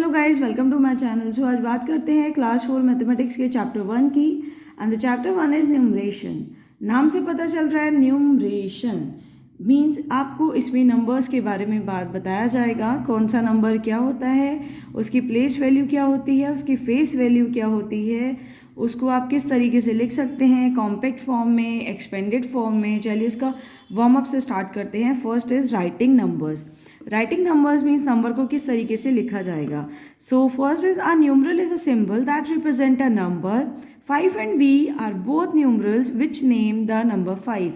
Hello guys, welcome to my channel. So आज बात करते हैं क्लास 4 मैथमेटिक्स के चैप्टर 1 की। And the chapter 1 is numeration. नाम से पता चल रहा है न्यूमरेशन मीन्स आपको इसमें नंबर्स के बारे में बात बताया जाएगा। कौन सा नंबर क्या होता है, उसकी प्लेस वैल्यू क्या होती है, उसकी फेस वैल्यू क्या होती है, उसको आप किस तरीके से लिख सकते हैं, कॉम्पैक्ट फॉर्म में, एक्सपेंडेड फॉर्म में। चलिए उसका वार्म अप से स्टार्ट करते हैं। First is writing numbers. Writing numbers means number को किस तरीके से लिखा जाएगा। So first is a numeral is a symbol that represent a number. 5 and V are both numerals which name the number 5।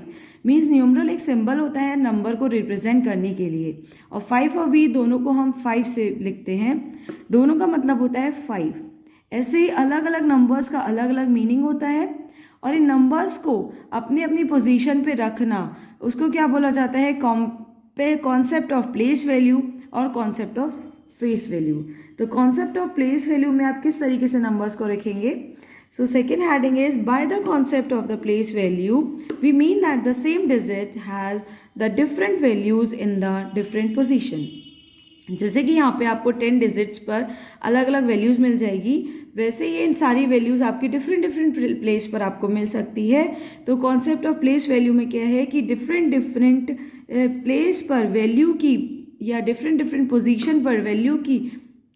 Means numeral एक सिंबल होता है नंबर को रिप्रेजेंट करने के लिए, और 5 और V दोनों को हम 5 से लिखते हैं। दोनों का मतलब होता है 5। ऐसे ही अलग अलग नंबर्स का अलग अलग मीनिंग होता है, और इन नंबर्स को अपनी अपनी पोजीशन पे रखना, उसको क्या बोला जाता है, कॉन्सेप्ट ऑफ प्लेस वैल्यू और कॉन्सेप्ट ऑफ फेस वैल्यू। तो कॉन्सेप्ट ऑफ प्लेस वैल्यू में आप किस तरीके से नंबर्स को रखेंगे। So second heading is by the concept of the place value we mean that the same digit has the different values in the different position. जैसे कि यहाँ पे आपको 10 डिजिट्स पर अलग अलग वैल्यूज़ मिल जाएगी, वैसे ये इन सारी वैल्यूज़ आपकी डिफरेंट डिफरेंट प्लेस पर आपको मिल सकती है। तो कॉन्सेप्ट ऑफ प्लेस वैल्यू में क्या है कि डिफरेंट डिफरेंट प्लेस पर वैल्यू की या डिफरेंट डिफरेंट पोजीशन पर वैल्यू की,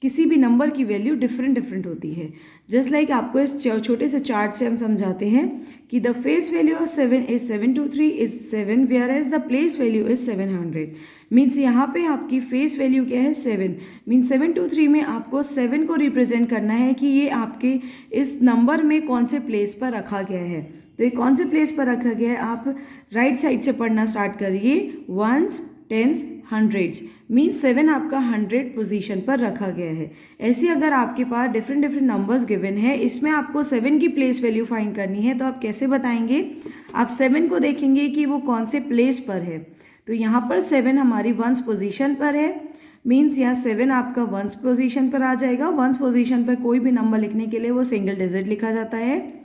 किसी भी नंबर की वैल्यू डिफरेंट डिफरेंट होती है। जस्ट लाइक आपको इस छोटे से चार्ट से हम समझाते हैं कि the face value of 7 is 723 is 7 whereas the place value is 700। मीन्स यहाँ पे आपकी फेस वैल्यू क्या है 7। मीन्स 723 में आपको 7 को रिप्रेजेंट करना है कि ये आपके इस नंबर में कौन से प्लेस पर रखा गया है। तो ये कौन से प्लेस पर रखा गया है, आप राइट साइड से पढ़ना स्टार्ट करिए। वंस, टेंस, हंड्रेड्स मीन्स 7 आपका 100 पोजीशन पर रखा गया है। ऐसे अगर आपके पास डिफरेंट डिफरेंट नंबर्स गिवन है, इसमें आपको 7 की प्लेस वैल्यू फाइंड करनी है, तो आप कैसे बताएंगे। आप 7 को देखेंगे कि वो कौन से प्लेस पर है। तो यहाँ पर 7 हमारी वंस पोजीशन पर है, मीन्स यहाँ 7 आपका वंस पोजीशन पर आ जाएगा। वंस पोजीशन पर कोई भी नंबर लिखने के लिए वो सिंगल डिजिट लिखा जाता है।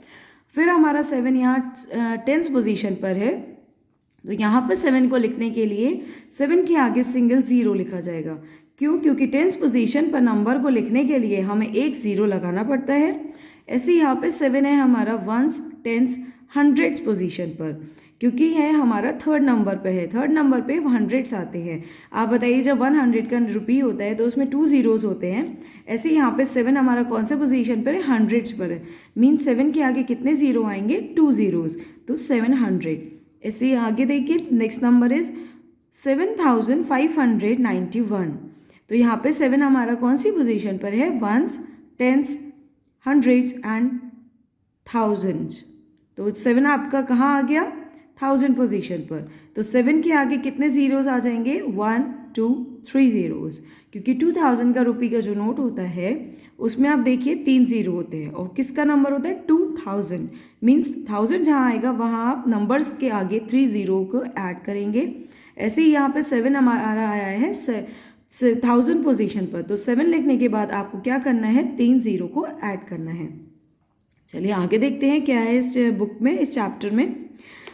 फिर हमारा 7 यहाँ टेंस पोजीशन पर है, तो यहाँ पर 7 को लिखने के लिए 7 के आगे सिंगल 0 लिखा जाएगा। क्यों? क्योंकि टेंस पोजीशन पर नंबर को लिखने के लिए हमें एक 0 लगाना पड़ता है। ऐसे यहाँ पे 7 है हमारा वंस, टेंस, हंड्रेड्स पोजीशन पर, क्योंकि है हमारा थर्ड नंबर पे है। थर्ड नंबर पे हंड्रेड्स आते हैं। आप बताइए जब 100 का रुपी होता है तो उसमें 2 zeros होते हैं। ऐसे यहाँ पे 7 हमारा कौन से पोजीशन पर है, हंड्रेड्स पर है। मीन्स 7 के आगे कितने 0 आएंगे, 2 zeros, तो 700। ऐसे आगे देखिए नेक्स्ट नंबर इज 7591। तो यहाँ पे 7 हमारा कौन सी पोजीशन पर है, ones, tens, hundreds and thousands. तो 7 आपका कहाँ आ गया, 1000 पोजीशन पर। तो 7 के आगे कितने जीरोस आ जाएंगे, 1 2 3 zeros, क्योंकि 2000 का रुपये का जो नोट होता है उसमें आप देखिए 3 0 होते हैं, और किसका नंबर होता है 2000। मीन्स 1000 जहाँ आएगा वहाँ आप नंबर्स के आगे 3 0 को ऐड करेंगे। ऐसे ही यहाँ पे 7 हमारा आया है 1000 पोजीशन पर, तो 7 लिखने के बाद आपको क्या करना है, 3 0 को ऐड करना है। चलिए आगे देखते हैं क्या है इस बुक में, इस चैप्टर में।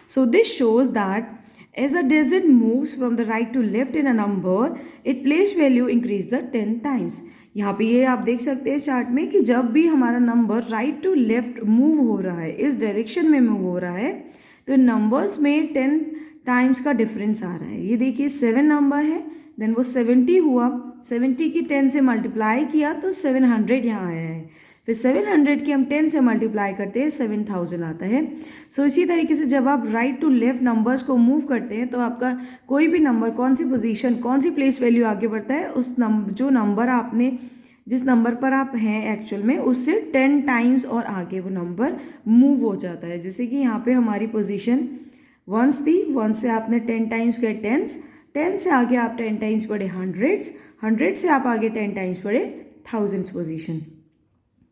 So this shows that as a digit moves from the right to left in a number, its place value increase the 10 times। यहाँ पे ये आप देख सकते हैं चार्ट में कि जब भी हमारा number right to left move हो रहा है, इस डायरेक्शन में मूव हो रहा है, तो नंबर्स में 10 टाइम्स का डिफरेंस आ रहा है। ये देखिए 7 नंबर है, देन वो 70 हुआ, 70 की 10 से मल्टीप्लाई किया तो 700 यहाँ आया है। फिर 700 की हम 10 से मल्टीप्लाई करते हैं 7000 आता है। सो इसी तरीके से जब आप राइट टू लेफ्ट नंबर्स को मूव करते हैं तो आपका कोई भी नंबर कौन सी पोजीशन, कौन सी प्लेस वैल्यू आगे बढ़ता है, उस जो नंबर आपने, जिस नंबर पर आप हैं एक्चुअल में, उससे 10 टाइम्स और आगे वो नंबर मूव हो जाता है। जैसे कि यहाँ पे हमारी पोजीशन वंस थी, वन से आपने 10 टाइम्स गए टेंस, 10 से आगे आप 10 टाइम्स बढ़े हंड्रेड्स, 100 से आप आगे 10 टाइम्स बढ़े थाउजेंड्स पोजीशन।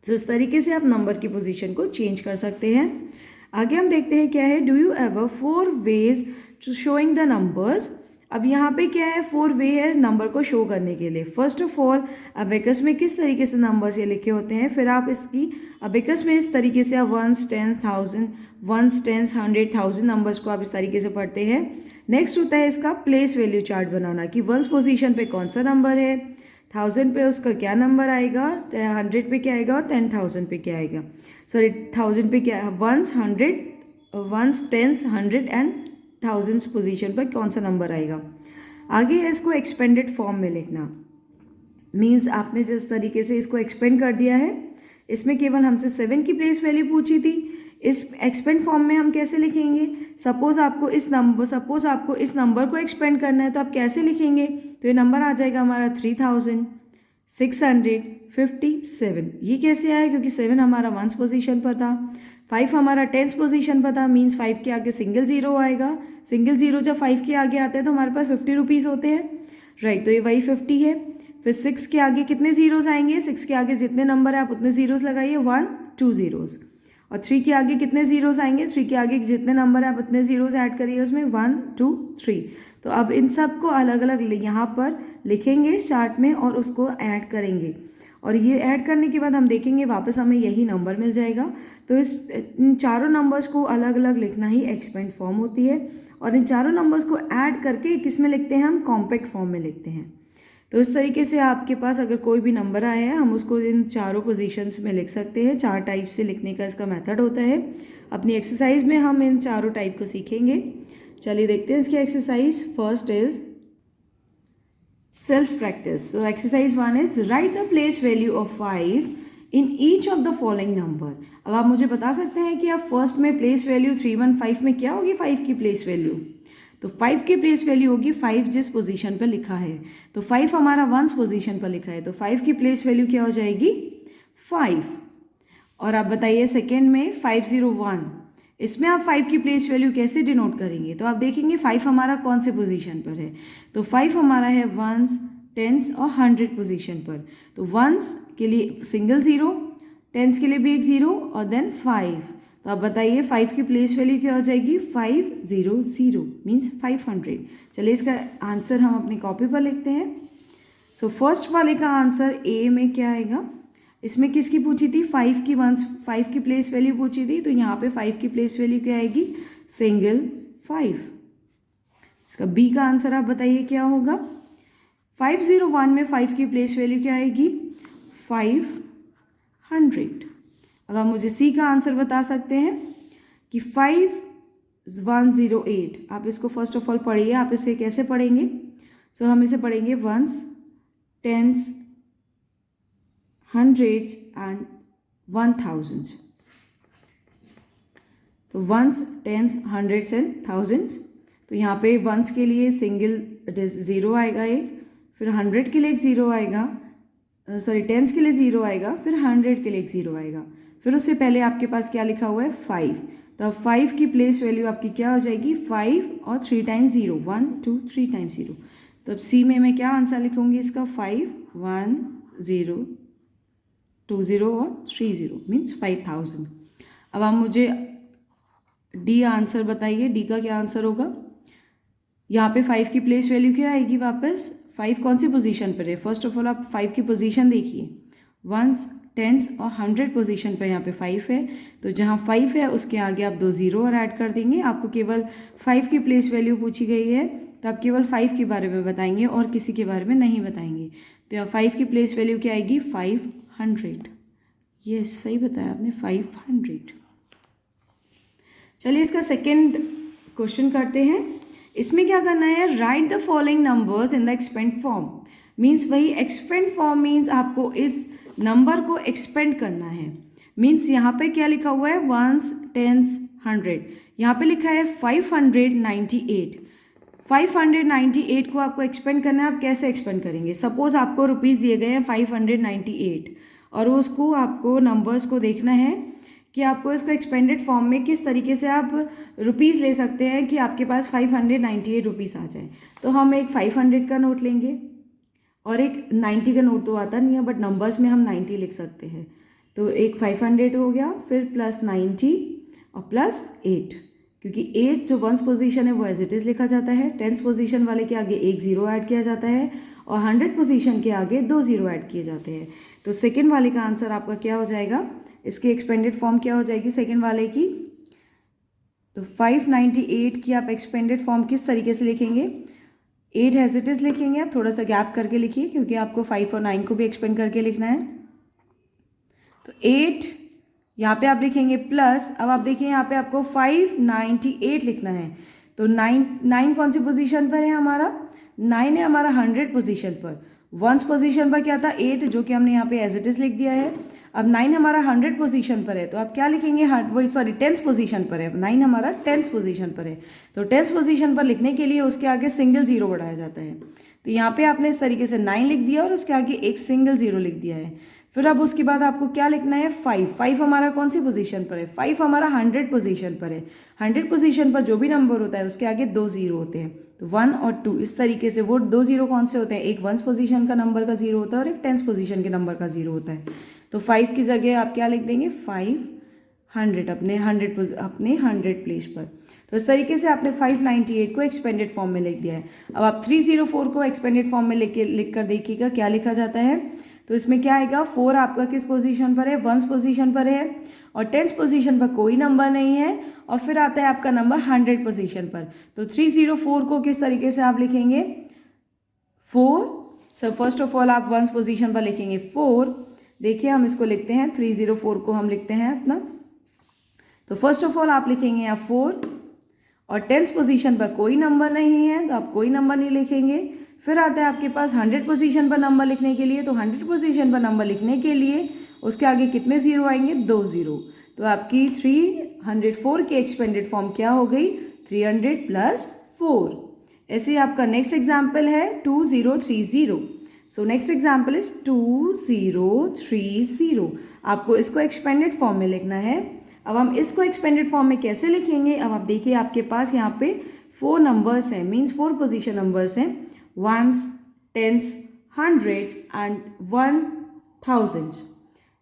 तो इस तरीके से आप नंबर की पोजीशन को चेंज कर सकते हैं। आगे हम देखते हैं क्या है, do you ever 4 ways to showing the numbers. अब यहाँ पे क्या है, 4 वे है नंबर को शो करने के लिए। फर्स्ट ऑफ ऑल अबेकस में किस तरीके से नंबर्स ये लिखे होते हैं, फिर आप इसकी अबेकस में इस तरीके से आप ones, tens, thousand, ones, tens, 100, 1000 numbers को आप इस तरीके से पढ़ते हैं। नेक्स्ट होता है इसका प्लेस वैल्यू चार्ट बनाना, कि वंस पोजीशन पे कौन सा नंबर है, 1000 पे उसका क्या नंबर आएगा, 100 पे क्या आएगा और 10,000 पे क्या आएगा, सॉरी 1000 पे क्या, वंस, 10s, 100 एंड 1000 पोजीशन पर कौन सा नंबर आएगा। आगे है इसको एक्सपेंडेड फॉर्म में लिखना। मीन्स आपने जिस तरीके से इसको एक्सपेंड कर दिया है, इसमें केवल हमसे 7 की प्लेस वैल्यू पूछी थी, इस एक्सपेंड फॉर्म में हम कैसे लिखेंगे। सपोज आपको इस नंबर को एक्सपेंड करना है तो आप कैसे लिखेंगे, तो ये नंबर आ जाएगा हमारा 3657। ये कैसे आया, क्योंकि 7 हमारा 1 पोजीशन पर था, 5 हमारा 10 पोजीशन पर था, मीन्स 5 के आगे सिंगल ज़ीरो आएगा। सिंगल ज़ीरो जब 5 के आगे आते हैं तो हमारे पास 50 रुपीज़ होते हैं, राइट। तो ये वही 50 है। फिर 6 के आगे कितने ज़ीरोज़ आएंगे, 6 के आगे जितने नंबर है आप उतने ज़ीरोज़ लगाइए, 1 2 ज़ीरोज़। और 3 के आगे कितने ज़ीरोज़ आएंगे, 3 के आगे जितने नंबर है आप उतने ज़ीरोज़ ऐड करिए उसमें, 1 2 3। तो अब इन सब को अलग अलग यहाँ पर लिखेंगे चार्ट में और उसको ऐड करेंगे, और ये ऐड करने के बाद हम देखेंगे वापस हमें यही नंबर मिल जाएगा। तो इन चारों नंबर्स को अलग अलग लिखना ही एक्सपेंड फॉर्म होती है, और इन चारों नंबर्स को ऐड करके किस में लिखते हैं, हम कॉम्पैक्ट फॉर्म में लिखते हैं। तो इस तरीके से आपके पास अगर कोई भी नंबर आया है हम उसको इन चारों पोजीशंस में लिख सकते हैं। 4 टाइप से लिखने का इसका मेथड होता है। अपनी एक्सरसाइज में हम इन चारों टाइप को सीखेंगे। चलिए देखते हैं इसकी exercise. First is self practice. So exercise 1 is write the place value of 5 in each of the following number. अब आप मुझे बता सकते हैं कि आप फर्स्ट में प्लेस वैल्यू 315 में क्या होगी 5 की प्लेस वैल्यू, तो 5 की प्लेस वैल्यू होगी 5 जिस पोजीशन पर लिखा है, तो 5 हमारा 1 पोजीशन पर लिखा है, तो 5 की प्लेस वैल्यू क्या हो जाएगी 5। और आप बताइए सेकेंड में 501, इसमें आप 5 की प्लेस वैल्यू कैसे डिनोट करेंगे, तो आप देखेंगे 5 हमारा कौन से पोजीशन पर है, तो 5 हमारा है 1s, 10s और 100 पोजीशन पर। तो 1s के लिए सिंगल ज़ीरो, 10s के लिए भी एक ज़ीरो और देन 5। तो आप बताइए 5 की प्लेस वैल्यू क्या हो जाएगी 500 मीन्स 500। चलिए इसका आंसर हम अपनी कॉपी पर लिखते हैं। सो फर्स्ट वाले का आंसर ए में क्या आएगा, इसमें किसकी पूछी थी 5 की प्लेस वैल्यू पूछी थी, तो यहाँ पे 5 की प्लेस वैल्यू क्या आएगी सिंगल 5। इसका बी का आंसर आप बताइए क्या होगा। 501 में 5 की प्लेस वैल्यू क्या आएगी 500। अब आप मुझे सी का आंसर बता सकते हैं कि 5108। आप इसको फर्स्ट ऑफ ऑल पढ़िए, आप इसे कैसे पढ़ेंगे, सो हम इसे पढ़ेंगे 1s, 10s, 100s and 1000s। तो 1s, 10s, 100s and 1000s। तो यहाँ पे 1s के लिए सिंगल ज़ीरो आएगा एक, फिर 100 के लिए एक ज़ीरो आएगा, सॉरी 10s के लिए ज़ीरो आएगा, फिर 100 के लिए एक ज़ीरो आएगा, फिर उससे पहले आपके पास क्या लिखा हुआ है 5। तो अब 5 की प्लेस वैल्यू आपकी क्या हो जाएगी 5 और 3 टाइम्स 0, 1 2 3 टाइम्स 0। तो अब सी में मैं क्या आंसर लिखूंगी इसका 5 1 0 2 0 और 3 0 मीन्स 5000। अब आप मुझे डी आंसर बताइए, डी का क्या आंसर होगा। यहाँ पे 5 की प्लेस वैल्यू क्या आएगी वापस, 5 कौन सी पोजीशन पर है, फर्स्ट ऑफ ऑल आप 5 की पोजीशन देखिए, 1s, 10s और 100 पोजीशन पर यहाँ पे 5 है, तो जहाँ 5 है उसके आगे आप 2 ज़ीरो और ऐड कर देंगे। आपको केवल 5 की प्लेस वैल्यू पूछी गई है, तो आप केवल 5 के बारे में बताएंगे और किसी के बारे में नहीं बताएंगे। तो यहाँ 5 की प्लेस वैल्यू क्या आएगी 500। ये सही बताया आपने 500। चलिए इसका सेकेंड क्वेश्चन करते हैं। इसमें क्या करना है, right the following numbers in the expand form. Means वही एक्सपेंड फॉर्म मीन्स आपको इस नंबर को एक्सपेंड करना है। मीन्स यहाँ पे क्या लिखा हुआ है 1s, 10s, 100, यहाँ पे लिखा है 598। 598 को आपको एक्सपेंड करना है। आप कैसे एक्सपेंड करेंगे, सपोज आपको रुपीज़ दिए गए हैं 598 और उसको आपको नंबर्स को देखना है कि आपको इसको एक्सपेंडेड फॉर्म में किस तरीके से आप रुपीज़ ले सकते हैं कि आपके पास 598 रुपीज़ आ जाए। तो हम एक 500 का नोट लेंगे और एक 90 का नोट तो आता नहीं है, बट नंबर्स में हम 90 लिख सकते हैं। तो एक 500 हो गया, फिर प्लस 90 और प्लस 8, क्योंकि 8 जो 1s पोजीशन है वो एज इट इज़ लिखा जाता है। 10s पोजीशन वाले के आगे एक ज़ीरो ऐड किया जाता है और 100 पोजीशन के आगे 2 ज़ीरो ऐड किए जाते हैं। तो सेकेंड वाले का आंसर आपका क्या हो जाएगा, इसकी एक्सपेंडेड फॉर्म क्या हो जाएगी सेकेंड वाले की। तो 598 की आप एक्सपेंडेड फॉर्म किस तरीके से लिखेंगे, 8 एज इट इज़ लिखेंगे, आप थोड़ा सा गैप करके लिखिए क्योंकि आपको 5 और 9 को भी एक्सपेंड करके लिखना है। तो 8 यहाँ पे आप लिखेंगे प्लस, अब आप देखिए यहाँ पे आपको 598 लिखना है। तो 9 कौन सी पोजीशन पर है हमारा, 9 है हमारा 100 पोजीशन पर। वंस पोजीशन पर क्या था 8, जो कि हमने यहाँ पे एज इट इज़ लिख दिया है। अब 9 हमारा 100 पोजीशन पर है, तो आप क्या लिखेंगे, वही सॉरी 10th पोजीशन पर है। 9 हमारा 10th पोजीशन पर है, तो 10th पोजीशन पर लिखने के लिए उसके आगे सिंगल जीरो बढ़ाया जाता है। तो यहाँ पे आपने इस तरीके से 9 लिख दिया और उसके आगे एक सिंगल जीरो लिख दिया है। फिर अब उसके बाद आपको क्या लिखना है, 5 हमारा कौन सी पोजीशन पर है, 5 हमारा 100 पोजीशन पर है। 100 पोजीशन पर जो भी नंबर होता है उसके आगे 2 जीरो होते हैं, तो 1 और 2 इस तरीके से। वो 2 जीरो कौन से होते हैं, एक 1st पोजीशन का नंबर का जीरो होता है और एक 10th पोजीशन के नंबर का जीरो होता है। तो 5 की जगह आप क्या लिख देंगे, 500 अपने 100 प्लेस पर। तो इस तरीके से आपने 598 को एक्सपेंडेड फॉर्म में लिख दिया है। अब आप 304 को एक्सपेंडेड फॉर्म में लिख कर देखिएगा क्या लिखा जाता है। तो इसमें क्या आएगा, 4 आपका किस पोजीशन पर है, 1st पोजीशन पर है और 10th पोजीशन पर कोई नंबर नहीं है, और फिर आता है आपका नंबर 100 पोजीशन पर। तो 304 को किस तरीके से आप लिखेंगे, 4। सो फर्स्ट ऑफ ऑल आप 1st पोजीशन पर लिखेंगे 4। देखिए हम इसको लिखते हैं, 304 को हम लिखते हैं अपना। तो फर्स्ट ऑफ ऑल आप लिखेंगे यहाँ 4 और 10th पोजीशन पर कोई नंबर नहीं है, तो आप कोई नंबर नहीं लिखेंगे। फिर आता है आपके पास 100 पोजीशन पर नंबर लिखने के लिए। तो 100 पोजीशन पर नंबर लिखने के लिए उसके आगे कितने जीरो आएंगे, 2 जीरो। तो आपकी 304 की एक्सपेंडेड फॉर्म क्या हो गई, 300 + 4। ऐसे ही आपका नेक्स्ट एग्जाम्पल है 2030। So next example is 2030। आपको इसको एक्सपेंडेड फॉर्म में लिखना है। अब हम इसको एक्सपेंडेड फॉर्म में कैसे लिखेंगे, अब आप देखिए आपके पास यहाँ पे 4 नंबर्स हैं, मीन्स 4 पोजीशन नंबर्स हैं, 1s, 10s, 100s and 1000s।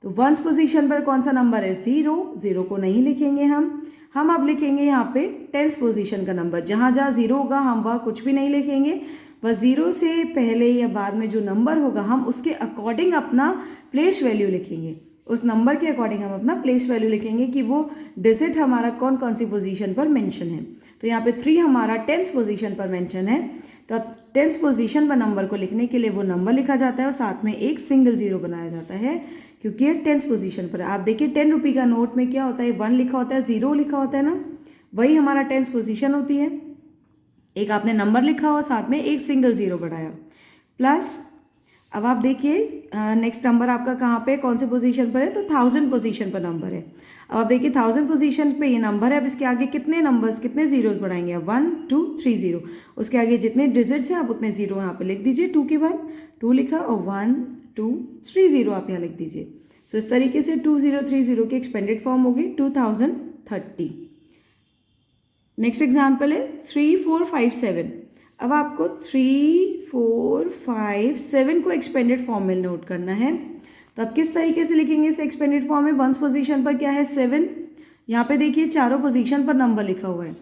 तो 1st पोजीशन पर कौन सा नंबर है, 0। 0 को नहीं लिखेंगे हम अब लिखेंगे यहाँ पे 10th पोजीशन का नंबर। जहाँ जहाँ 0 होगा हम वहाँ कुछ भी नहीं लिखेंगे, बस 0 से पहले या बाद में जो नंबर होगा हम उसके अकॉर्डिंग अपना प्लेस वैल्यू लिखेंगे। उस नंबर के अकॉर्डिंग हम अपना प्लेस वैल्यू लिखेंगे कि वो डिजिट हमारा कौन कौन सी पोजीशन पर मेंशन है। तो यहाँ पे 3 हमारा 10th पोजीशन पर मेंशन है, तो अब 10th पोजीशन पर नंबर को लिखने के लिए वो नंबर लिखा जाता है और साथ में एक सिंगल जीरो बनाया जाता है क्योंकि ये 10th पोजीशन पर है। आप देखिए 10 रुपये का नोट में क्या होता है, 1 लिखा होता है, 0 लिखा होता है ना, वही हमारा 10th पोजीशन होती है। एक आपने नंबर लिखा और साथ में एक सिंगल जीरो बढ़ाया प्लस। अब आप देखिए नेक्स्ट नंबर आपका कहाँ पे, कौन से पोजीशन पर है, तो 1000 पोजीशन पर नंबर है। अब आप देखिए 1000 पोजीशन पे ये नंबर है। अब इसके आगे कितने नंबर्स, कितने जीरोस बढ़ाएंगे, 1 2 3 0। उसके आगे जितने डिजिट्स हैं आप उतने जीरो यहाँ पे लिख दीजिए। 2 के बाद 2 लिखा और 1 2 3 0 आप यहाँ लिख दीजिए। सो इस तरीके से 2030 की एक्सपेंडेड फॉर्म होगी 2030। नेक्स्ट एग्जाम्पल है 3457। अब आपको 3457 को एक्सपेंडेड फॉर्म में नोट करना है। तो आप किस तरीके से लिखेंगे इस एक्सपेंडेड फॉर्म में, 1st पोजीशन पर क्या है 7। यहाँ पे देखिए चारों पोजीशन पर नंबर लिखा हुआ है,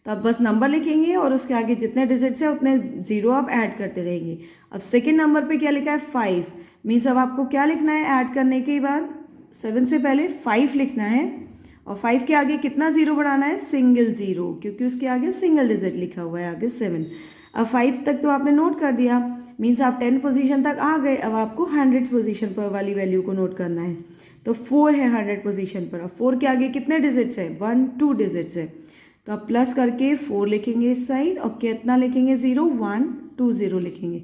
तो आप बस नंबर लिखेंगे और उसके आगे जितने डिजिट्स हैं उतने जीरो आप ऐड करते रहेंगे। अब सेकेंड नंबर पे क्या लिखा है 5, मीन्स अब आपको क्या लिखना है, ऐड करने के बाद 7 से पहले 5 लिखना है और 5 के आगे कितना जीरो बढ़ाना है, सिंगल जीरो, क्योंकि उसके आगे सिंगल डिजिट लिखा हुआ है आगे 7। अब 5 तक तो आपने नोट कर दिया, मीन्स आप 10 पोजीशन तक आ गए। अब आपको 100 पोजीशन पर वाली वैल्यू को नोट करना है। तो 4 है 100 पोजीशन पर। अब 4 के आगे कितने डिजिट्स है, 1 2 डिजिट्स है, तो आप प्लस करके 4 लिखेंगे इस साइड और कितना लिखेंगे 0 1 2 0 लिखेंगे।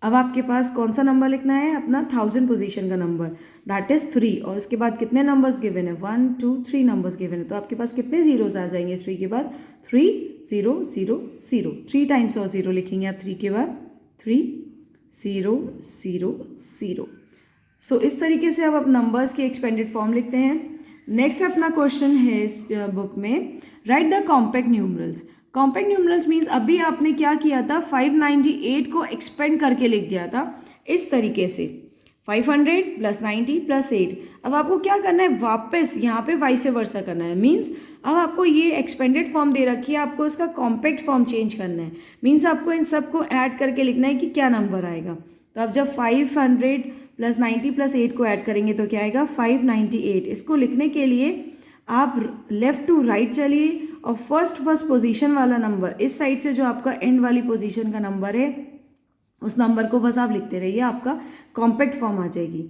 अब आपके पास कौन सा नंबर लिखना है, अपना 1000 पोजीशन का नंबर, दैट इज 3। और उसके बाद कितने नंबर्स गिवन है, 1 2 3 नंबर्स गिवन है। तो आपके पास कितने जीरोस आ जाएंगे 3 के बाद, 3 0 0 0, 3 टाइम्स और 0 लिखेंगे आप 3 के बाद, 3 0 0 0। सो इस तरीके से अब नंबर्स की एक्सपेंडेड फॉर्म लिखते हैं। नेक्स्ट अपना क्वेश्चन है इस बुक में, right the compact numerals. Compact numerals means अभी आपने क्या किया था, 598 को एक्सपेंड करके लिख दिया था इस तरीके से, 500 + 90 + 8। अब आपको क्या करना है, वापस यहाँ पे वाइस वर्सा करना है। मीन्स अब आपको ये एक्सपेंडेड फॉर्म दे रखी है, आपको इसका कॉम्पैक्ट फॉर्म चेंज करना है। मीन्स आपको इन सबको ऐड करके लिखना है कि क्या नंबर आएगा। तो आप जब 500 + 90 + 8 को ऐड करेंगे तो क्या आएगा, 598। इसको लिखने के लिए आप लेफ़्ट टू राइट चलिए और फर्स्ट पोजीशन वाला नंबर इस साइड से जो आपका एंड वाली पोजीशन का नंबर है उस नंबर को बस आप लिखते रहिए, आपका कॉम्पैक्ट फॉर्म आ जाएगी।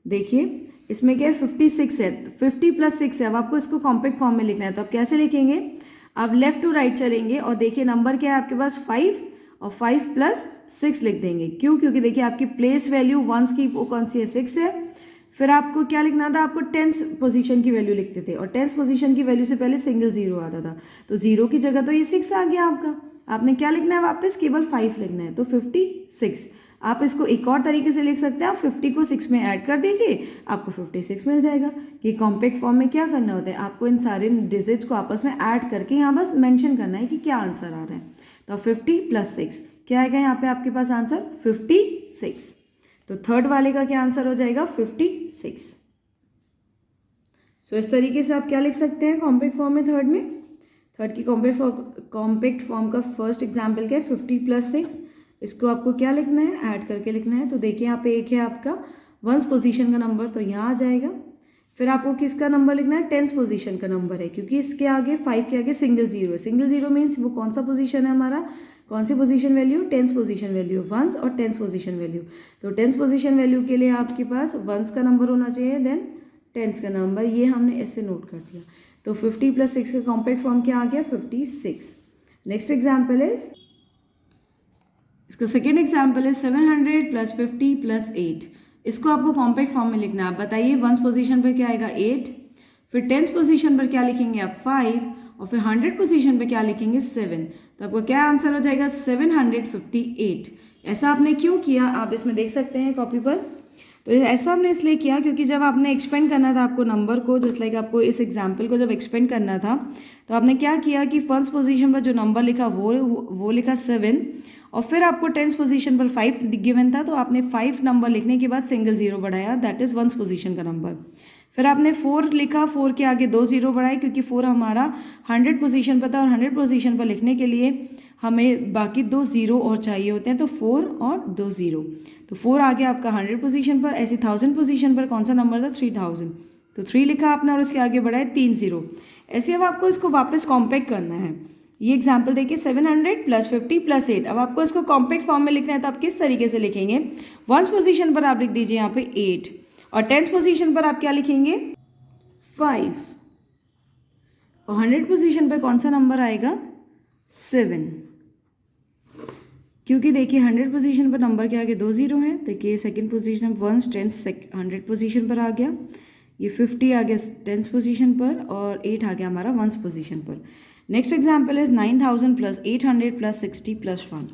देखिए इसमें क्या है 56 है, 50 + 6 है। अब आपको इसको कॉम्पैक्ट फॉर्म में लिखना है, तो आप कैसे लिखेंगे, आप लेफ्ट टू राइट चलेंगे और देखिए नंबर क्या है आपके पास 5 और 5 + 6 लिख देंगे। क्यों? क्योंकि देखिए आपकी प्लेस वैल्यू वंस की वो कौन सी है 6 है। फिर आपको क्या लिखना था, आपको 10th पोजीशन की वैल्यू लिखते थे और 10th पोजीशन की वैल्यू से पहले सिंगल 0 आता था, तो 0 की जगह तो ये 6 आ गया आपका। आपने क्या लिखना है, वापस केवल 5 लिखना है, तो 56। आप इसको एक और तरीके से लिख सकते हैं, आप 50 को 6 में ऐड कर दीजिए, आपको 56 मिल जाएगा। कि कॉम्पैक्ट फॉर्म में क्या करना होता है, आपको इन सारे डिजिट्स को आपस में ऐड करके यहाँ बस मेंशन करना है कि क्या आंसर आ रहा है। तो 50 + 6 क्या आएगा यहाँ पे आपके पास आंसर 56। तो थर्ड वाले का क्या आंसर हो जाएगा 56। सो इस तरीके से आप क्या लिख सकते हैं कॉम्पैक्ट फॉर्म में। थर्ड की कॉम्पैक्ट फॉर्म का फर्स्ट एग्जाम्पल क्या है 50 + 6। इसको आपको क्या लिखना है, ऐड करके लिखना है। तो देखिए यहाँ पे एक है आपका 1st पोजीशन का नंबर, तो यहाँ आ जाएगा। फिर आपको किसका नंबर लिखना है, 10th पोजीशन का नंबर है, क्योंकि इसके आगे 5 के आगे सिंगल 0 है। सिंगल 0 मीन्स वो कौन सा पोजीशन है हमारा, कौन सी position value, 10th position value, 1s और 10th पोजीशन वैल्यू। तो 10th पोजीशन वैल्यू के लिए आपके पास 1s का नंबर होना चाहिए, देन 10th का नंबर, ये हमने ऐसे नोट कर दिया। तो 50 + 6 का कॉम्पैक्ट फॉर्म क्या आ गया 56। नेक्स्ट एग्जाम्पल इज, इसका सेकेंड एग्जाम्पल है 700 + 50 + 8। इसको आपको कॉम्पैक्ट फॉर्म में लिखना है। आप बताइए 1st पोजीशन पर क्या आएगा 8, फिर 10th पोजीशन पर क्या लिखेंगे आप 5 और फिर 100 पोजीशन पे क्या लिखेंगे 7। तो आपको क्या आंसर हो जाएगा 758। ऐसा आपने क्यों किया, आप इसमें देख सकते हैं कॉपी पर। तो ऐसा हमने इसलिए किया क्योंकि जब आपने एक्सपेंड करना था आपको नंबर को, जस्ट लाइक आपको इस एग्जाम्पल को जब एक्सपेंड करना था, तो आपने क्या किया कि फर्स्ट पोजीशन पर जो नंबर लिखा वो लिखा 7 और फिर आपको 10th पोजीशन पर 5 गिवन था, तो आपने 5 नंबर लिखने के बाद सिंगल 0 बढ़ाया, दैट इज़ 1st पोजीशन का नंबर। फिर आपने 4 लिखा, 4 के आगे 2 0 बढ़ाए क्योंकि 4 हमारा 100 पोजीशन पर था और 100 पोजीशन पर लिखने के लिए हमें बाकी 2 0 और चाहिए होते हैं, तो 4 और 2 0। तो 4 आ गया आपका 100 पोजीशन पर। ऐसे 1000 पोजीशन पर कौन सा नंबर था 3000, तो 3 लिखा आपने और उसके आगे बढ़ाए 3 0। ऐसे अब आपको इसको वापस कॉम्पैक्ट करना है। ये एग्जाम्पल देखिए 700 + 50 + 8। अब आपको इसको कॉम्पैक्ट फॉर्म में लिखना है, तो आप किस तरीके से लिखेंगे, 1st पोजीशन पर आप लिख दीजिए यहाँ पे 8 और 10th पोजीशन पर आप क्या लिखेंगे 5 और 100 पोजीशन पर कौन सा नंबर आएगा 7। क्योंकि देखिए 100 पोजीशन पर नंबर के आगे 2 0 हैं। देखिए सेकंड पोजीशन 1 10 100 पोजीशन पर आ गया, ये 50 आ गया 10th पोजीशन पर और 8 आ गया हमारा 1st पोजीशन पर। Next example is 9000 + 800 + 60 + 1।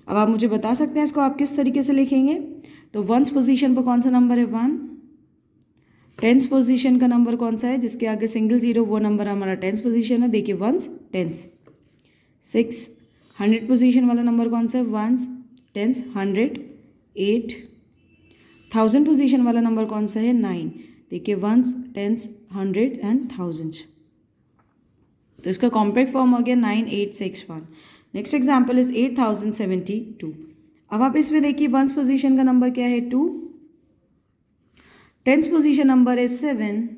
अब आप मुझे बता सकते हैं इसको आप किस तरीके से लिखेंगे। तो 1st पोजीशन पर कौन सा नंबर है 1, 10th पोजीशन का नंबर कौन सा है जिसके आगे सिंगल 0, वो नंबर हमारा 10th पोजीशन है। देखिए 1s 10s। 6 100 पोजीशन वाला नंबर कौन सा है 1s 10s 100 8। 1000 पोजीशन वाला नंबर कौन सा है 9। देखिए 1s 10s 100 एंड 1000। तो इसका कॉम्पैक्ट फॉर्म हो गया 9861। Next example is 8072। अब आप इसमें देखिए 1st पोजीशन का नंबर क्या है 2, 10th पोजीशन नंबर है 7,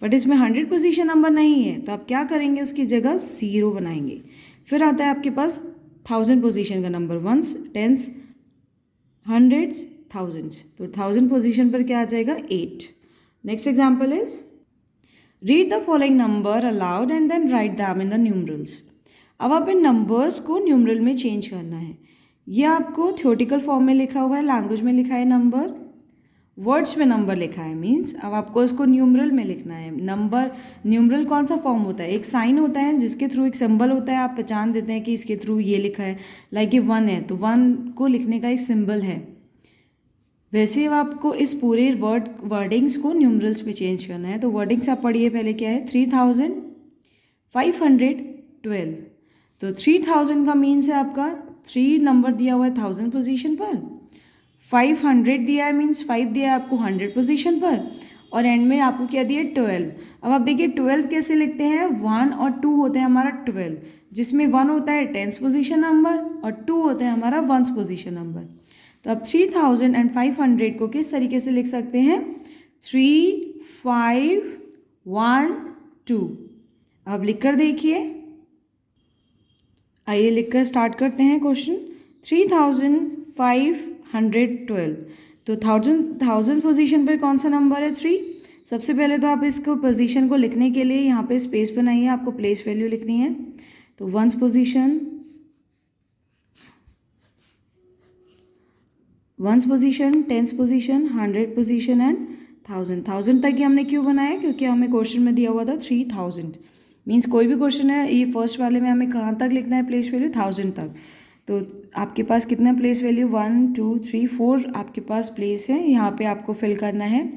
बट इसमें 100 पोजीशन नंबर नहीं है, तो आप क्या करेंगे उसकी जगह 0 बनाएंगे। फिर आता है आपके पास 1000 पोजीशन का number 1s 10s 100s 1000s। तो 1000 पोजीशन पर क्या आ जाएगा 8। Next example is read the following number aloud and then write them in the numerals. अब आप इन नंबर्स को न्यूमरल में चेंज करना है। ये आपको थ्योरेटिकल फॉर्म में लिखा हुआ है, लैंग्वेज में लिखा है नंबर, वर्ड्स में नंबर लिखा है, मीन्स अब आपको इसको न्यूमरल में लिखना है। नंबर न्यूमरल कौन सा फॉर्म होता है, एक साइन होता है जिसके थ्रू एक सिंबल होता है, आप पहचान देते हैं कि इसके थ्रू ये लिखा है। लाइक ये 1 है तो 1 को लिखने का एक सिंबल है। वैसे अब आपको इस पूरे वर्डिंग्स को न्यूमरल्स में चेंज करना है। तो वर्डिंग्स आप पढ़िए पहले क्या है 3512। तो 3000 का मीन्स है आपका 3 नंबर दिया हुआ है 1000 पोजीशन पर, 500 दिया है मीन्स 5 दिया है आपको 100 पोजीशन पर, और एंड में आपको क्या दिया 12। अब आप देखिए 12 कैसे लिखते हैं, 1 और 2 होते हैं हमारा 12, जिसमें 1 होता है 10th पोजीशन नंबर और 2 होता है हमारा 1st पोजीशन नंबर। तो आप 3000 एंड 500 को किस तरीके से लिख सकते हैं 3 5 1 2। अब लिख कर देखिए। आइए लिखकर स्टार्ट करते हैं क्वेश्चन। 3512, तो थाउजेंड पोजीशन पर कौन सा नंबर है? 3। सबसे पहले तो आप इसको पोजीशन को लिखने के लिए यहाँ पे स्पेस बनाइए, आपको प्लेस वैल्यू लिखनी है। तो ones position, tens position, 100 position and thousand तक ही हमने क्यों बनाया? क्योंकि हमें क्वेश्चन में दिया हुआ था 3000। मीन्स कोई भी क्वेश्चन है, ये फर्स्ट वाले में हमें कहाँ तक लिखना है प्लेस वैल्यू? 1000 तक। तो आपके पास कितना प्लेस वैल्यू? 1 2 3 4 आपके पास प्लेस है, यहाँ पे आपको फिल करना है।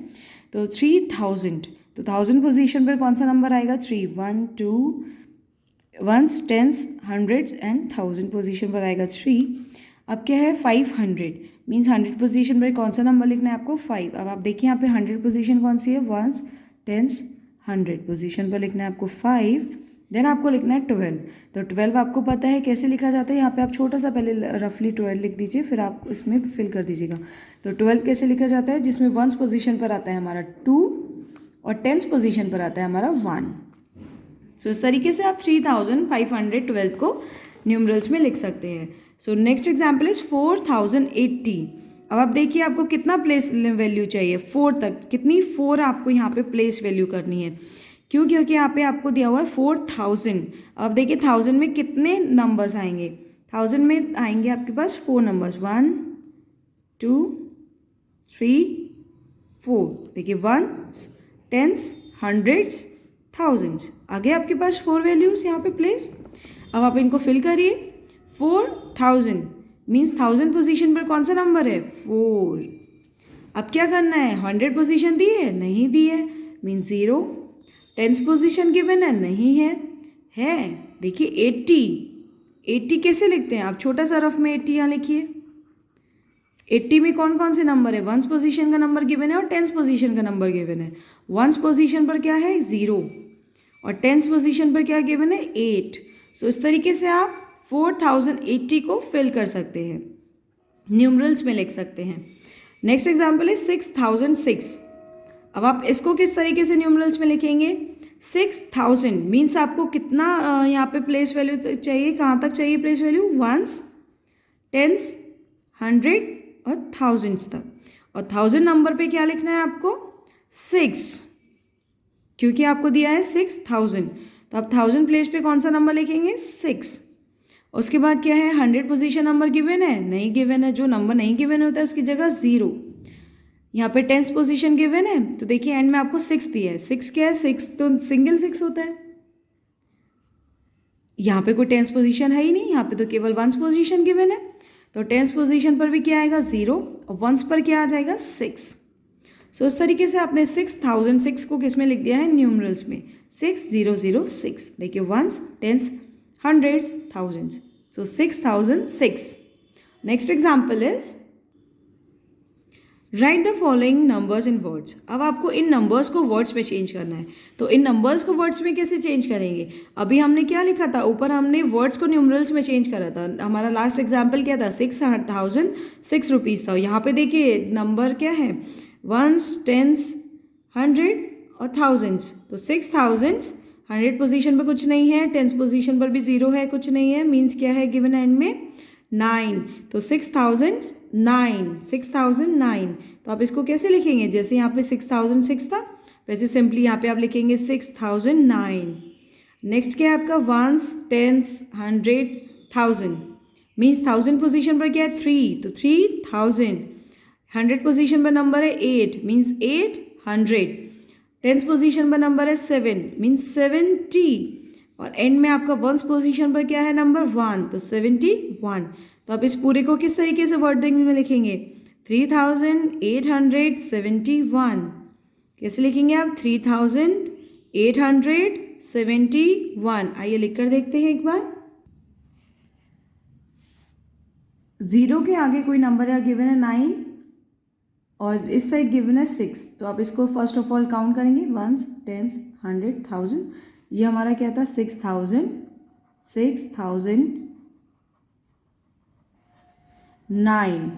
तो 3000, तो 1000 पोजीशन पर कौन सा नंबर आएगा? 3। 1 2 ones, tens, hundreds and thousand position पर आएगा 3। अब क्या है? 500, मीन्स 100 पोजीशन पर कौन सा नंबर लिखना है आपको? 5। अब आप देखिए यहाँ पे 100 पोजीशन कौन सी है? वंस, टेंस, 100 पोजीशन पर लिखना है आपको 5। देन आपको लिखना है 12। तो 12 आपको पता है कैसे लिखा जाता है, यहाँ पे आप छोटा सा पहले रफली 12 लिख दीजिए, फिर आप इसमें फिल कर दीजिएगा। तो 12 कैसे लिखा जाता है? जिसमें वंस पोजीशन पर आता है हमारा 2 और टेंस पोजीशन पर आता है हमारा 1। सो इस तरीके से आप 3512 को न्यूमरल्स में लिख सकते हैं। So next example is 4080। अब आप देखिए आपको कितना प्लेस वैल्यू चाहिए? 4 तक। कितनी? 4 आपको यहाँ पे प्लेस वैल्यू करनी है। क्यों? क्योंकि यहाँ पे आपको दिया हुआ है 4000। अब देखिए 1000 में कितने नंबर्स आएंगे? 1000 में आएंगे आपके पास 4 नंबर्स, 1 2 3 4। देखिए वंस, टेंस, हंड्रेड्स, थाउजेंड्स, आगे आपके पास 4 वैल्यूज यहाँ पे प्लेस। अब आप इनको फिल करिए। 4000 मीन्स 1000 पोजीशन पर कौन सा नंबर है? 4। अब क्या करना है? 100 पोजीशन दी है? नहीं दी है, मीन्स 0। टेंस पोजीशन गिवन है? नहीं है। देखिए 80 कैसे लिखते हैं आप? छोटा सा रफ में 80 यहाँ लिखिए। 80 में कौन कौन से नंबर है? वंस पोजीशन का नंबर गिवन है और टेंस पोजीशन का नंबर गिवन है। वंस पोजीशन पर क्या है? 0 और टेंस पोजीशन पर क्या गिवन है? 8। सो इस तरीके से आप 4080 को फिल कर सकते हैं, न्यूमरल्स में लिख सकते हैं। नेक्स्ट एग्जाम्पल है 6006। अब आप इसको किस तरीके से न्यूमरल्स में लिखेंगे? 6000 मीन्स आपको कितना यहाँ पे प्लेस वैल्यू चाहिए? कहाँ तक चाहिए प्लेस वैल्यू? वंस, टेंस, 100 और थाउजेंड्स तक। और 1000 नंबर पे क्या लिखना है आपको? 6, क्योंकि आपको दिया है 6000। तो आप 1000 प्लेस पे कौन सा नंबर लिखेंगे? 6। उसके बाद क्या है? 100 पोजीशन नंबर गिवन है? नहीं गिवन है। जो नंबर नहीं गिवन होता है उसकी जगह 0। यहाँ पे टेंस पोजीशन गिवन है, तो देखिए एंड में आपको 6 दिया है। 6 क्या है? 6 तो सिंगल 6 होता है। यहाँ पे कोई टेंस पोजीशन है ही नहीं, यहाँ पे तो केवल वंस पोजीशन गिवन है। तो टेंस पोजीशन पर भी क्या आएगा? 0 और वंस पर क्या आ जाएगा? 6। सो इस तरीके से आपने 6006 को किस में लिख दिया है? न्यूमरल्स में। 6006। देखिए ones, tens, hundreds, thousands. So 6006। Next example is write the following numbers in words. अब आपको इन नंबर्स को वर्ड्स में चेंज करना है। तो इन नंबर्स को वर्ड्स में कैसे चेंज करेंगे? अभी हमने क्या लिखा था? ऊपर हमने वर्ड्स को न्यूमरल्स में चेंज करा था। हमारा लास्ट एग्जाम्पल क्या था? 6006 रुपीज़ था। यहाँ पे देखिए नंबर क्या है? वंस, टेंस, 100 और थाउजेंड्स। तो 6000 100 पोजीशन पर कुछ नहीं है, टेंस पोजीशन पर भी 0 है, कुछ नहीं है, मीन्स क्या है गिवन एंड में? 9। तो 6009। तो आप इसको कैसे लिखेंगे? जैसे यहाँ पे 6006 था वैसे सिंपली यहाँ पे आप लिखेंगे 6009। नेक्स्ट क्या है आपका? वंस, टेंस, 100, 1000 मीन्स 1000 पोजीशन पर क्या है? 3। तो 3000। 100 पोजीशन पर नंबर है 8 मीन्स 800। टेंस पोजीशन पर नंबर है 7 मीन्स 70 और एंड में आपका वंस पोजीशन पर क्या है? नंबर 1 तो 71। तो आप इस पूरे को किस तरीके से वर्डिंग में लिखेंगे? 3871। कैसे लिखेंगे आप? 3871। आइए लिख कर देखते हैं एक बार। 0 के आगे कोई नंबर या गिवन है 9 और इस साइड गिवन है 6। तो आप इसको फर्स्ट ऑफ ऑल काउंट करेंगे। Ones, tens, 100, 1000। ये हमारा क्या था? 6009।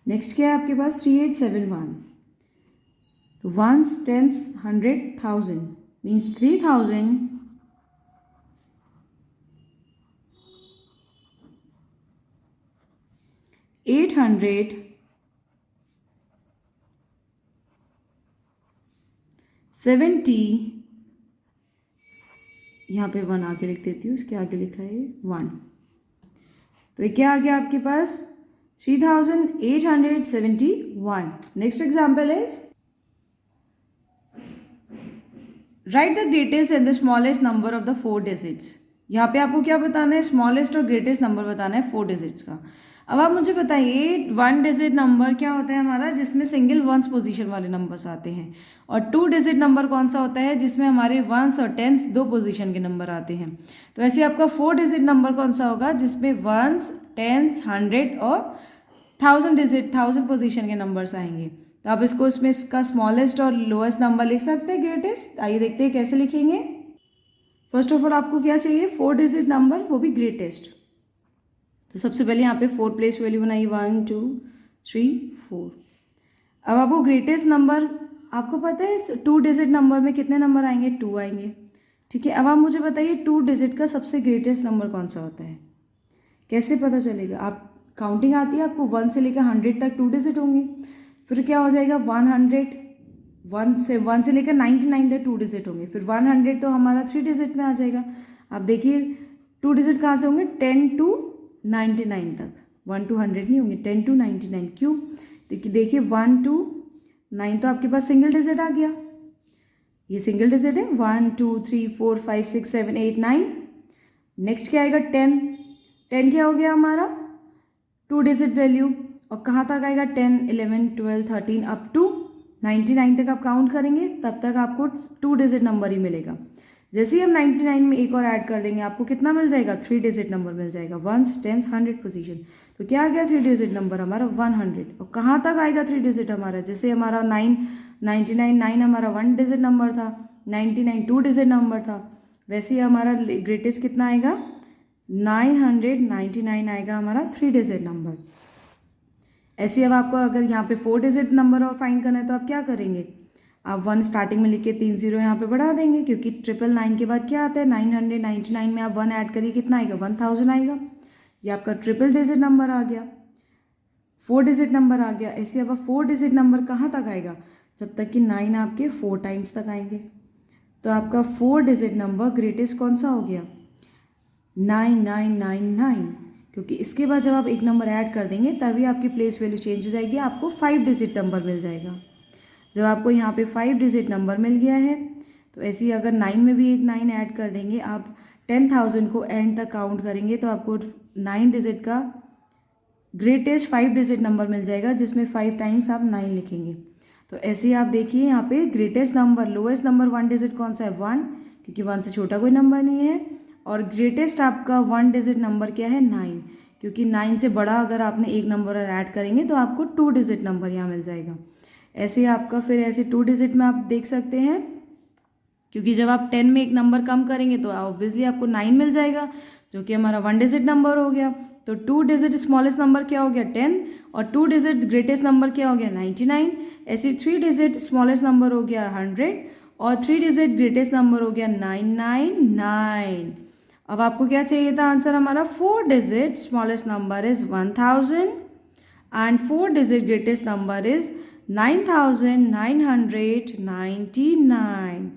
नेक्स्ट क्या है आपके पास? 3871। तो वंस, टेंस, 100, 1000 मीन्स 3870, यहाँ पे 1 आगे लिख देती हूँ, इसके आगे लिखा है 1, तो ये क्या आ गया आपके पास 3871. Next example is write the greatest and the smallest number of the 4 digits. यहाँ पे आपको क्या बताना है, स्मॉलेस्ट और ग्रेटेस्ट नंबर बताना है 4 डिजिट्स का. अब आप मुझे बताइए 1 डिजिट नंबर क्या होता है हमारा, जिसमें सिंगल वंस पोजीशन वाले नंबर्स आते हैं, और 2 डिजिट नंबर कौन सा होता है जिसमें हमारे वंस और टेंस 2 पोजीशन के नंबर आते हैं. तो ऐसे आपका 4 डिजिट नंबर कौन सा होगा जिसमें वंस, टेंस, 100 और 1000 पोजीशन के नंबर्स आएंगे. तो आप इसमें इसका स्मॉलेस्ट और लोएस्ट नंबर लिख सकते हैं, ग्रेटेस्ट. आइए देखते हैं कैसे लिखेंगे. फर्स्ट ऑफ ऑल आपको क्या चाहिए, 4 डिजिट नंबर, वो भी ग्रेटेस्ट. तो सबसे पहले यहाँ पे 4 प्लेस वैल्यू बनाइए, 1 2 3 4. अब आपको ग्रेटेस्ट नंबर, आपको पता है 2 डिजिट नंबर में कितने नंबर आएंगे, 2 आएंगे. ठीक है, अब आप मुझे बताइए 2 डिजिट का सबसे ग्रेटेस्ट नंबर कौन सा होता है, कैसे पता चलेगा. आप काउंटिंग आती है आपको, 1 से लेकर 100 तक 2 डिजिट होंगे. फिर क्या हो जाएगा 100, 1 से लेकर 99 तक 2 डिजिट होंगे. फिर 100 तो हमारा 3 डिजिट में आ जाएगा. आप देखिए 2 डिजिट कहाँ से होंगे, 10 to 99 तक, 1 to 100 नहीं होंगे, 10 to 99. क्यों, देखिए 1 to 9 तो आपके पास सिंगल डिजिट आ गया, ये सिंगल डिजिट है. 1 2 3 4 5 6 7 8 9. नेक्स्ट क्या आएगा 10. 10 क्या हो गया हमारा 2 डिजिट वैल्यू, और कहाँ तक आएगा 10 11 12 13 अप टू 99 तक आप काउंट करेंगे, तब तक आपको 2 डिजिट नंबर ही मिलेगा. जैसे ही हम 99 में एक और ऐड कर देंगे आपको कितना मिल जाएगा, 3 डिजिट नंबर मिल जाएगा, वंस, टेंस, 100 पोजीशन. तो क्या आ गया 3 डिजिट नंबर हमारा 100. और कहाँ तक आएगा 3 डिजिट हमारा, जैसे हमारा 9 हमारा 1 डिजिट नंबर था, 99 2 डिजिट नंबर था, वैसे ही हमारा ग्रेटेस्ट कितना आएगा 999 आएगा हमारा 3 डिजिट नंबर. ऐसे अब आपको अगर यहाँ पे 4 डिजिट नंबर और फाइंड करना है तो आप क्या करेंगे, आप 1 स्टार्टिंग में लिख के 3 0 यहाँ पे बढ़ा देंगे, क्योंकि 999 के बाद क्या आता है 999 में आप 1 ऐड करिए, कितना आएगा 1000 आएगा. ये आपका ट्रिपल डिजिट नंबर आ गया, 4 डिजिट नंबर आ गया. ऐसे अब 4 डिजिट नंबर कहाँ तक आएगा, जब तक कि 9 आपके 4 टाइम्स तक आएंगे. तो आपका 4 डिजिट नंबर ग्रेटेस्ट कौन सा हो गया 9999, क्योंकि इसके बाद जब आप एक नंबर ऐड कर देंगे तभी आपकी प्लेस वैल्यू चेंज हो जाएगी, आपको 5 डिजिट नंबर मिल जाएगा. जब आपको यहाँ पे 5 डिजिट नंबर मिल गया है तो ऐसे ही अगर 9 में भी एक 9 ऐड कर देंगे, आप 10,000 को एंड तक काउंट करेंगे तो आपको 9 डिजिट का ग्रेटेस्ट 5 डिजिट नंबर मिल जाएगा, जिसमें 5 टाइम्स आप 9 लिखेंगे. तो ऐसे ही आप देखिए यहाँ पे greatest number, lowest number 1 digit कौन सा है 1, क्योंकि 1 से छोटा कोई नंबर नहीं है. और ग्रेटेस्ट आपका 1 डिजिट नंबर क्या है 9, क्योंकि 9 से बड़ा अगर आपने एक नंबर और ऐड करेंगे तो आपको 2 डिजिट नंबर यहाँ मिल जाएगा. ऐसे आपका फिर ऐसे 2 डिजिट में आप देख सकते हैं, क्योंकि जब आप 10 में एक नंबर कम करेंगे तो ऑब्वियसली आपको 9 मिल जाएगा, जो कि हमारा 1 डिजिट नंबर हो गया. तो 2 डिजिट स्मॉलेस्ट नंबर क्या हो गया 10, और 2 डिजिट ग्रेटेस्ट नंबर क्या हो गया 99. ऐसे 3 डिजिट स्मॉलेस्ट नंबर हो गया 100, और 3 डिजिट ग्रेटेस्ट नंबर हो गया 999. अब आपको क्या चाहिए था आंसर हमारा, 4 digit smallest number is 1000 and 4 digit greatest number is 9999.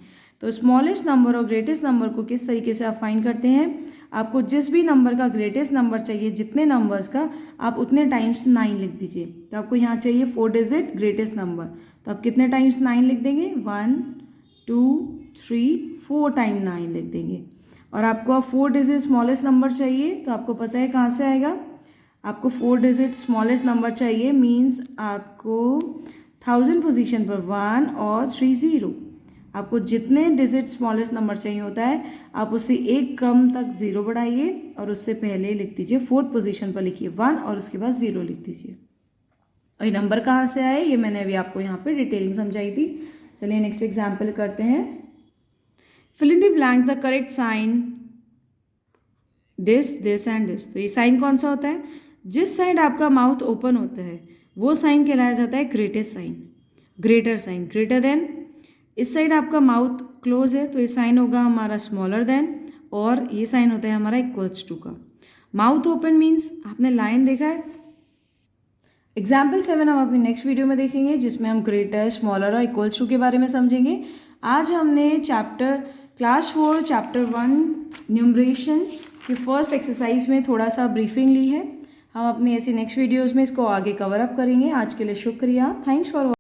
तो स्मॉलेस्ट नंबर और ग्रेटेस्ट नंबर को किस तरीके से आप फाइंड करते हैं, आपको जिस भी नंबर का ग्रेटेस्ट नंबर चाहिए, जितने नंबर्स का, आप उतने टाइम्स 9 लिख दीजिए. तो आपको यहाँ चाहिए 4 डिजिट ग्रेटेस्ट नंबर, तो आप कितने टाइम्स 9 लिख देंगे, 1 2 3 4 टाइम 9 लिख देंगे. और आपको अब 4 डिजिट स्मॉलेस्ट नंबर चाहिए, तो आपको पता है कहाँ से आएगा, आपको 4 डिजिट स्मॉलेस्ट नंबर चाहिए, मीन्स आपको 1000 पोजीशन पर 1 और 3 0, आपको जितने डिजिट स्मॉलेस्ट नंबर चाहिए होता है आप उससे एक कम तक 0 बढ़ाइए और उससे पहले लिख दीजिए 4th पोजीशन पर लिखिए 1 और उसके बाद 0 लिख दीजिए. और ये नंबर कहाँ से आए ये मैंने अभी आपको यहाँ पे डिटेलिंग समझाई थी. चलिए नेक्स्ट एग्जाम्पल करते हैं. Fill in the blanks the correct sign this this and this. तो ये साइन कौन सा होता है, जिस साइड आपका माउथ ओपन होता है वो साइन कहलाया जाता है greatest sign. Greater sign, greater than. इस साइड आपका माउथ क्लोज है तो ये साइन होगा हमारा स्मॉलर देन, और ये साइन होता है हमारा इक्वल्स टू का। माउथ ओपन मीन्स आपने लाइन देखा है। एग्जाम्पल 7 हम अपनी नेक्स्ट वीडियो में देखेंगे, जिसमें हम ग्रेटर, स्मॉलर और इक्वल्स टू के बारे में समझेंगे। आज हमने क्लास 4 चैप्टर 1 न्यूमरेशन की फर्स्ट एक्सरसाइज में थोड़ा सा ब्रीफिंग ली है। हम अपनी ऐसी नेक्स्ट वीडियोज़ में इसको आगे कवर अप करेंगे। आज के लिए शुक्रिया। Thanks for